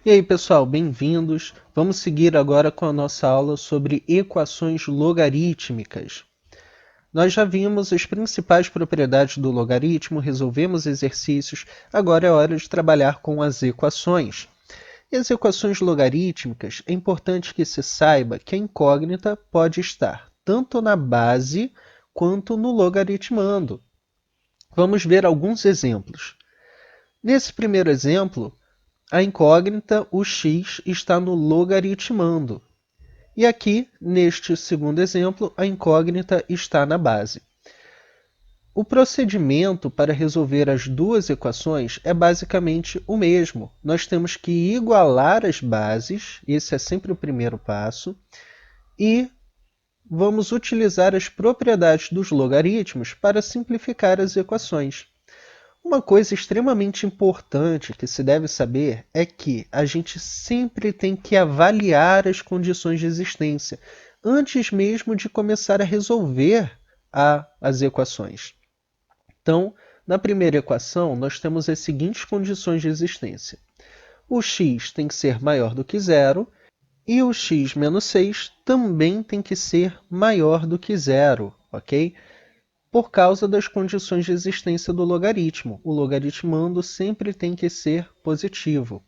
E aí, pessoal, bem-vindos. Vamos seguir agora com a nossa aula sobre equações logarítmicas. Nós já vimos as principais propriedades do logaritmo, resolvemos exercícios, agora é hora de trabalhar com as equações. E as equações logarítmicas, é importante que se saiba que a incógnita pode estar tanto na base quanto no logaritmando. Vamos ver alguns exemplos. Nesse primeiro exemplo, a incógnita, o x, está no logaritmando. E aqui, neste segundo exemplo, a incógnita está na base. O procedimento para resolver as duas equações é basicamente o mesmo. Nós temos que igualar as bases, esse é sempre o primeiro passo, e vamos utilizar as propriedades dos logaritmos para simplificar as equações. Uma coisa extremamente importante que se deve saber é que a gente sempre tem que avaliar as condições de existência antes mesmo de começar a resolver as equações. Então, na primeira equação, nós temos as seguintes condições de existência. O x tem que ser maior do que zero e o x menos 6 também tem que ser maior do que zero, ok? Por causa das condições de existência do logaritmo. O logaritmando sempre tem que ser positivo.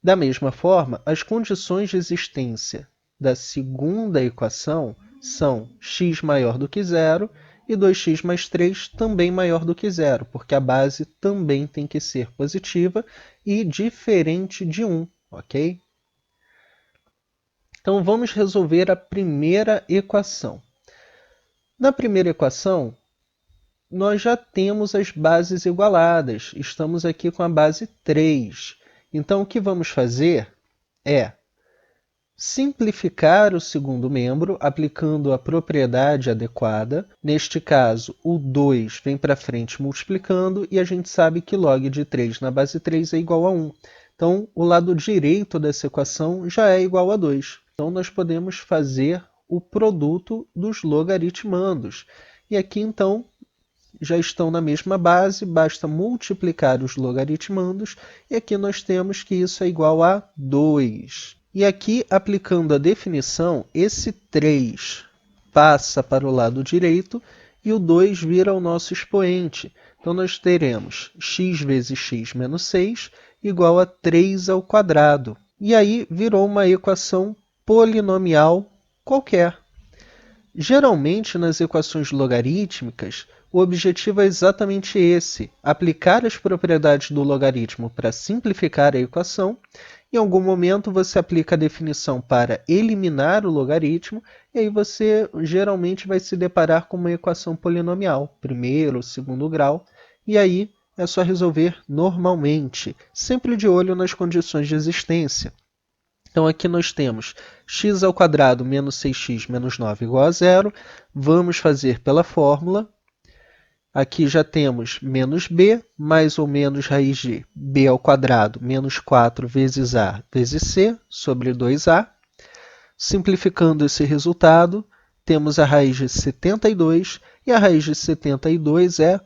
Da mesma forma, as condições de existência da segunda equação são x maior do que zero e 2x mais 3 também maior do que zero, porque a base também tem que ser positiva e diferente de 1, ok? Então vamos resolver a primeira equação. Na primeira equação, nós já temos as bases igualadas. Estamos aqui com a base 3. Então, o que vamos fazer é simplificar o segundo membro, aplicando a propriedade adequada. Neste caso, o 2 vem para frente multiplicando, e a gente sabe que log de 3 na base 3 é igual a 1. Então, o lado direito dessa equação já é igual a 2. Então, nós podemos fazer o produto dos logaritmandos. E aqui, então, já estão na mesma base, basta multiplicar os logaritmandos, e aqui nós temos que isso é igual a 2. E aqui, aplicando a definição, esse 3 passa para o lado direito e o 2 vira o nosso expoente. Então, nós teremos x vezes x menos 6 igual a 3 ao quadrado. E aí, virou uma equação polinomial qualquer. Geralmente, nas equações logarítmicas, o objetivo é exatamente esse, aplicar as propriedades do logaritmo para simplificar a equação. Em algum momento, você aplica a definição para eliminar o logaritmo, e aí você geralmente vai se deparar com uma equação polinomial, primeiro ou segundo grau, e aí é só resolver normalmente, sempre de olho nas condições de existência. Então, aqui nós temos x ao quadrado menos 6x menos 9 igual a zero. Vamos fazer pela fórmula. Aqui já temos menos b, mais ou menos raiz de b ao quadrado menos 4 vezes a vezes c sobre 2a. Simplificando esse resultado, temos a raiz de 72, e a raiz de 72 é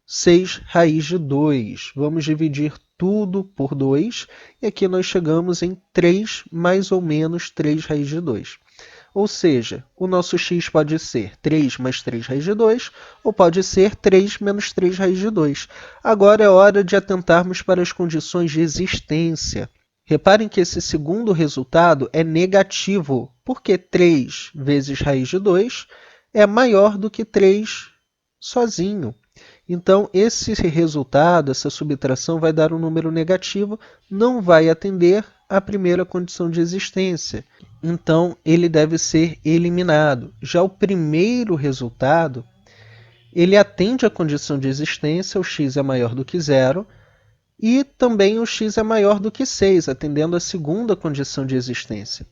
6 raiz de 2. Vamos dividir tudo por 2, e aqui nós chegamos em 3 mais ou menos 3 raiz de 2. Ou seja, o nosso x pode ser 3 mais 3 raiz de 2, ou pode ser 3 menos 3 raiz de 2. Agora é hora de atentarmos para as condições de existência. Reparem que esse segundo resultado é negativo, porque 3 vezes raiz de 2 é maior do que 3 sozinho. Então, esse resultado, essa subtração, vai dar um número negativo, não vai atender à primeira condição de existência. Então, ele deve ser eliminado. Já o primeiro resultado, ele atende à condição de existência, o x é maior do que zero, e também o x é maior do que 6, atendendo à segunda condição de existência.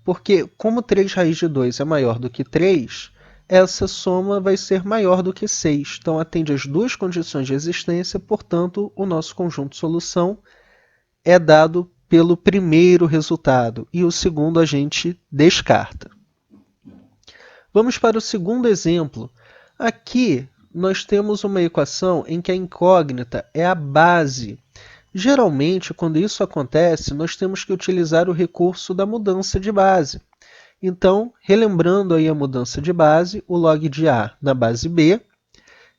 Porque, como 3 raiz de 2 é maior do que 3, essa soma vai ser maior do que 6. Então, atende às duas condições de existência, portanto, o nosso conjunto de solução é dado pelo primeiro resultado, e o segundo a gente descarta. Vamos para o segundo exemplo. Aqui, nós temos uma equação em que a incógnita é a base. Geralmente, quando isso acontece, nós temos que utilizar o recurso da mudança de base. Então, relembrando aí a mudança de base, o log de A na base B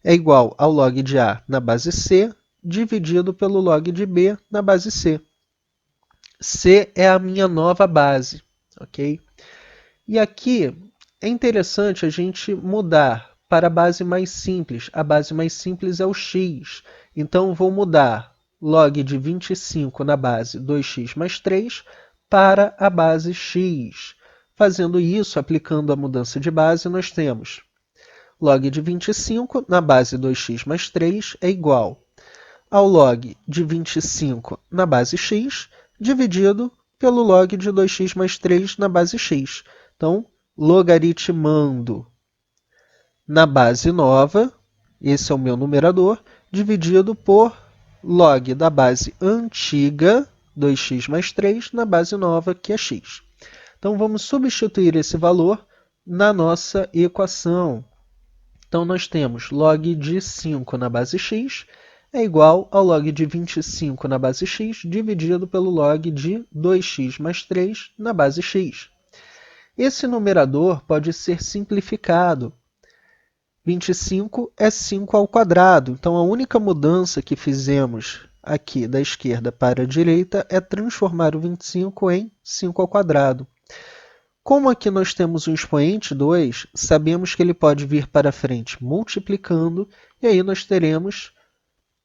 é igual ao log de A na base C, dividido pelo log de B na base C. C é a minha nova base, ok? E aqui é interessante a gente mudar para a base mais simples. A base mais simples é o x. Então, vou mudar log de 25 na base 2x mais 3 para a base x. Fazendo isso, aplicando a mudança de base, nós temos log de 25 na base 2x mais 3 é igual ao log de 25 na base x, dividido pelo log de 2x mais 3 na base x. Então, logaritmando na base nova, esse é o meu numerador, dividido por log da base antiga, 2x mais 3, na base nova, que é x. Então, vamos substituir esse valor na nossa equação. Então, nós temos log de 5 na base x é igual ao log de 25 na base x dividido pelo log de 2x mais 3 na base x. Esse numerador pode ser simplificado. 25 é 5 ao quadrado, então a única mudança que fizemos aqui da esquerda para a direita é transformar o 25 em 5 ao quadrado. Como aqui nós temos um expoente 2, sabemos que ele pode vir para frente multiplicando, e aí nós teremos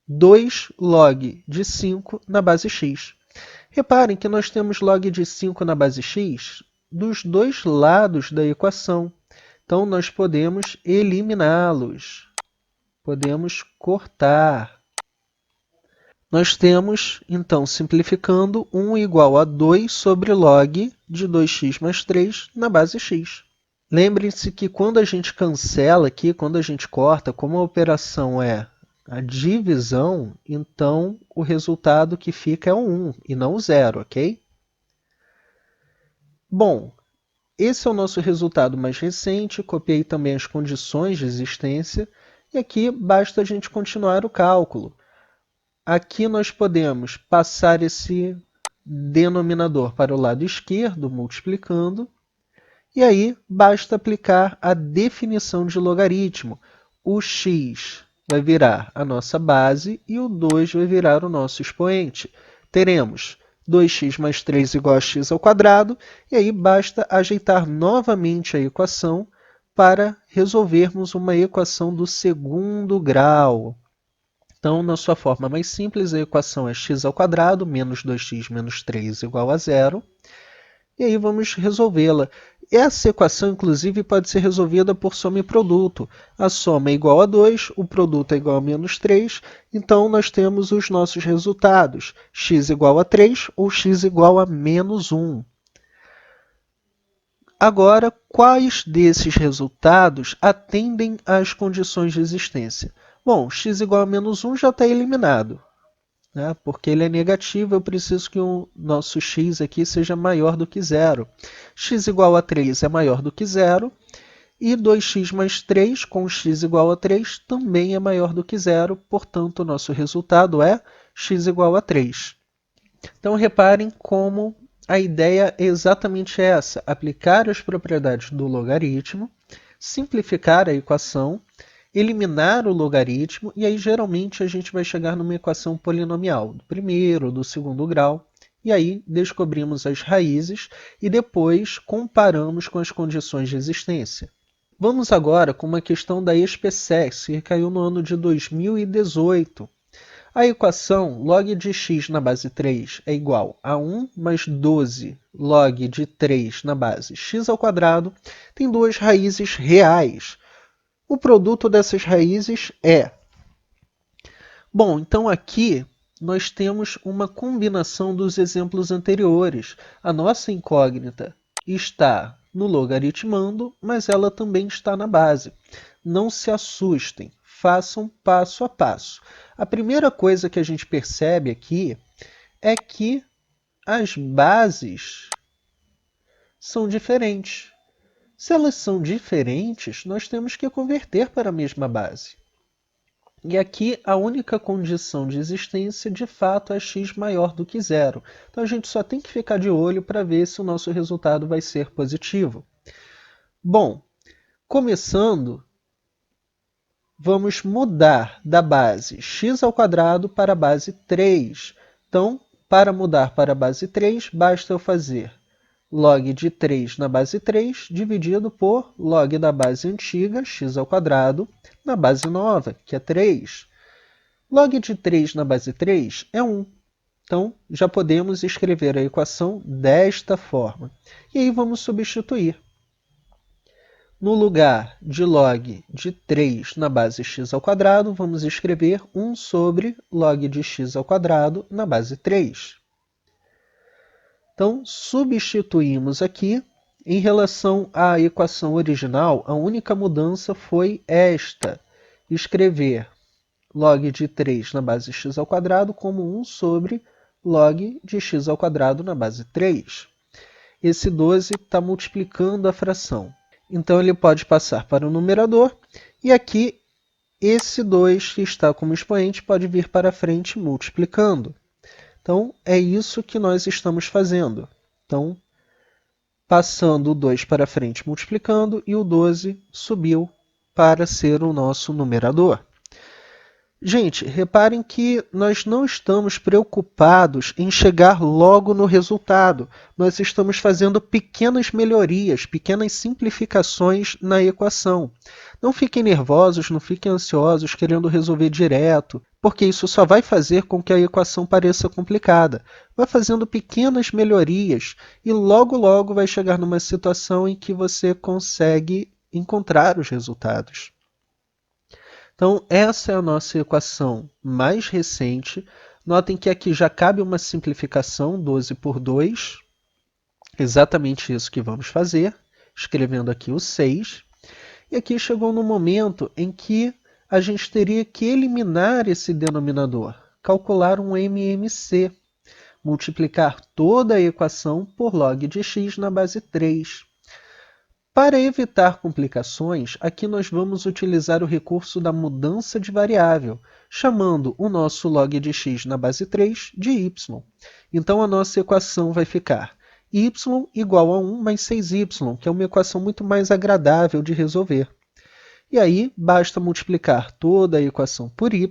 2 log de 5 na base x. Reparem que nós temos log de 5 na base x dos dois lados da equação. Então, nós podemos eliminá-los. Podemos cortar. Nós temos, então, simplificando, 1 igual a 2 sobre log de 2x mais 3 na base x. Lembrem-se que quando a gente cancela aqui, quando a gente corta, como a operação é a divisão, então o resultado que fica é o 1 e não o 0, ok? Bom, esse é o nosso resultado mais recente, copiei também as condições de existência, e aqui basta a gente continuar o cálculo. Aqui nós podemos passar esse denominador para o lado esquerdo, multiplicando, e aí basta aplicar a definição de logaritmo. O x vai virar a nossa base e o 2 vai virar o nosso expoente. Teremos 2x mais 3 igual a x ao quadrado, e aí basta ajeitar novamente a equação para resolvermos uma equação do segundo grau. Então, na sua forma mais simples, a equação é x ao quadrado menos 2x menos 3 igual a 0. E aí vamos resolvê-la. Essa equação, inclusive, pode ser resolvida por soma e produto. A soma é igual a 2, o produto é igual a menos 3, então nós temos os nossos resultados, x igual a 3 ou x igual a menos 1. Agora, quais desses resultados atendem às condições de existência? Bom, x igual a menos 1 já está eliminado, né? Porque ele é negativo, eu preciso que o nosso x aqui seja maior do que zero. X igual a 3 é maior do que zero, e 2x mais 3 com x igual a 3 também é maior do que zero, portanto, o nosso resultado é x igual a 3. Então, reparem como a ideia é exatamente essa, aplicar as propriedades do logaritmo, simplificar a equação, eliminar o logaritmo, e aí geralmente a gente vai chegar numa equação polinomial, do primeiro ou do segundo grau, e aí descobrimos as raízes e depois comparamos com as condições de existência. Vamos agora com uma questão da SPSEC, que caiu no ano de 2018. A equação log de x na base 3 é igual a 1 mais 12 log de 3 na base x ao quadrado tem duas raízes reais. O produto dessas raízes é... Bom, então aqui nós temos uma combinação dos exemplos anteriores. A nossa incógnita está no logaritmando, mas ela também está na base. Não se assustem, façam passo a passo. A primeira coisa que a gente percebe aqui é que as bases são diferentes. Se elas são diferentes, nós temos que converter para a mesma base. E aqui a única condição de existência, de fato, é x maior do que zero. Então a gente só tem que ficar de olho para ver se o nosso resultado vai ser positivo. Bom, começando, vamos mudar da base x² para a base 3. Então, para mudar para a base 3, basta eu fazer log de 3 na base 3 dividido por log da base antiga, x² na base nova, que é 3. Log de 3 na base 3 é 1. Então, já podemos escrever a equação desta forma. E aí vamos substituir. No lugar de log de 3 na base x², vamos escrever 1 sobre log de x² na base 3. Então, substituímos aqui. Em relação à equação original, a única mudança foi esta: escrever log de 3 na base x² como 1 sobre log de x² na base 3. Esse 12 está multiplicando a fração. Então, ele pode passar para o numerador. E aqui, esse 2 que está como expoente pode vir para frente multiplicando. Então, é isso que nós estamos fazendo. Então, passando o 2 para frente multiplicando e o 12 subiu para ser o nosso numerador. Gente, reparem que nós não estamos preocupados em chegar logo no resultado. Nós estamos fazendo pequenas melhorias, pequenas simplificações na equação. Não fiquem nervosos, não fiquem ansiosos querendo resolver direto, porque isso só vai fazer com que a equação pareça complicada. Vai fazendo pequenas melhorias e logo logo vai chegar numa situação em que você consegue encontrar os resultados. Então, essa é a nossa equação mais recente. Notem que aqui já cabe uma simplificação, 12 por 2. Exatamente isso que vamos fazer, escrevendo aqui o 6. E aqui chegou no momento em que a gente teria que eliminar esse denominador, calcular um MMC, multiplicar toda a equação por log de x na base 3. Para evitar complicações, aqui nós vamos utilizar o recurso da mudança de variável, chamando o nosso log de x na base 3 de y. Então, a nossa equação vai ficar y igual a 1 mais 6y, que é uma equação muito mais agradável de resolver. E aí, basta multiplicar toda a equação por y,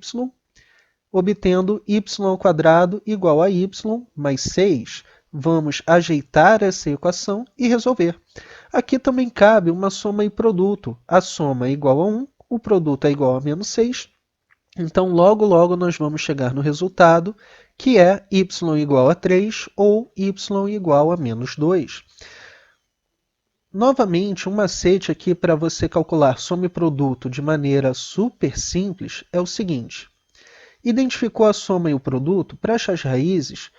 obtendo y² igual a y mais 6. Vamos ajeitar essa equação e resolver. Aqui também cabe uma soma e produto. A soma é igual a 1, o produto é igual a menos 6. Então, logo, logo, nós vamos chegar no resultado, que é y igual a 3 ou y igual a menos 2. Novamente, um macete aqui para você calcular soma e produto de maneira super simples é o seguinte. Identificou a soma e o produto? Para achar as raízes,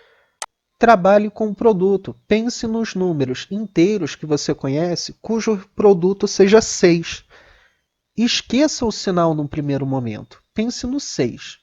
trabalhe com o produto. Pense nos números inteiros que você conhece, cujo produto seja 6. Esqueça o sinal num primeiro momento. Pense no 6.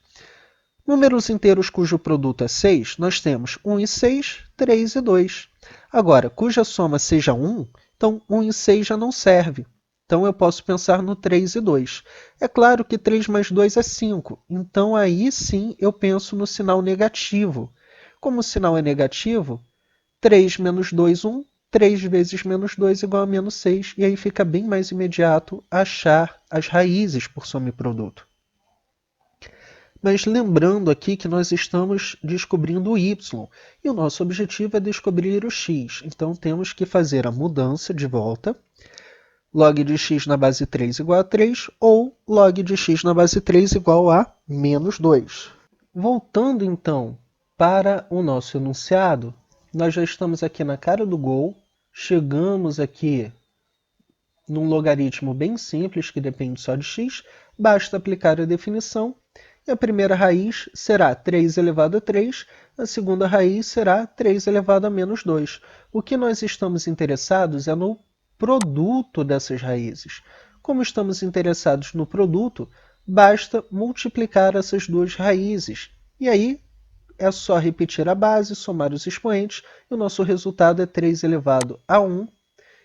Números inteiros cujo produto é 6, nós temos 1 e 6, 3 e 2. Agora, cuja soma seja 1, então 1 e 6 já não serve. Então, eu posso pensar no 3 e 2. É claro que 3 mais 2 é 5. Então, aí sim eu penso no sinal negativo. Como o sinal é negativo, 3 menos 2, 1. 3 vezes menos 2 igual a menos 6. E aí fica bem mais imediato achar as raízes por soma e produto. Mas lembrando aqui que nós estamos descobrindo o y. E o nosso objetivo é descobrir o x. Então, temos que fazer a mudança de volta. Log de x na base 3 igual a 3, ou log de x na base 3 igual a menos 2. Voltando, então, para o nosso enunciado, nós já estamos aqui na cara do gol, chegamos aqui num logaritmo bem simples, que depende só de x, basta aplicar a definição, e a primeira raiz será 3 elevado a 3, a segunda raiz será 3 elevado a menos 2. O que nós estamos interessados é no produto dessas raízes. Como estamos interessados no produto, basta multiplicar essas duas raízes. E aí é só repetir a base, somar os expoentes, e o nosso resultado é 3 elevado a 1,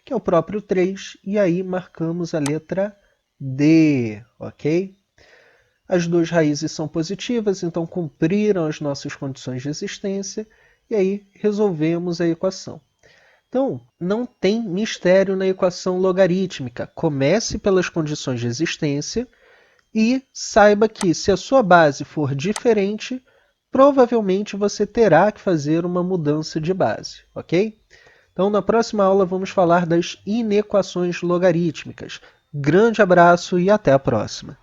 que é o próprio 3, e aí marcamos a letra D, ok? As duas raízes são positivas, então cumpriram as nossas condições de existência, e aí resolvemos a equação. Então, não tem mistério na equação logarítmica. Comece pelas condições de existência e saiba que, se a sua base for diferente, provavelmente você terá que fazer uma mudança de base, ok? Então, na próxima aula, vamos falar das inequações logarítmicas. Grande abraço e até a próxima!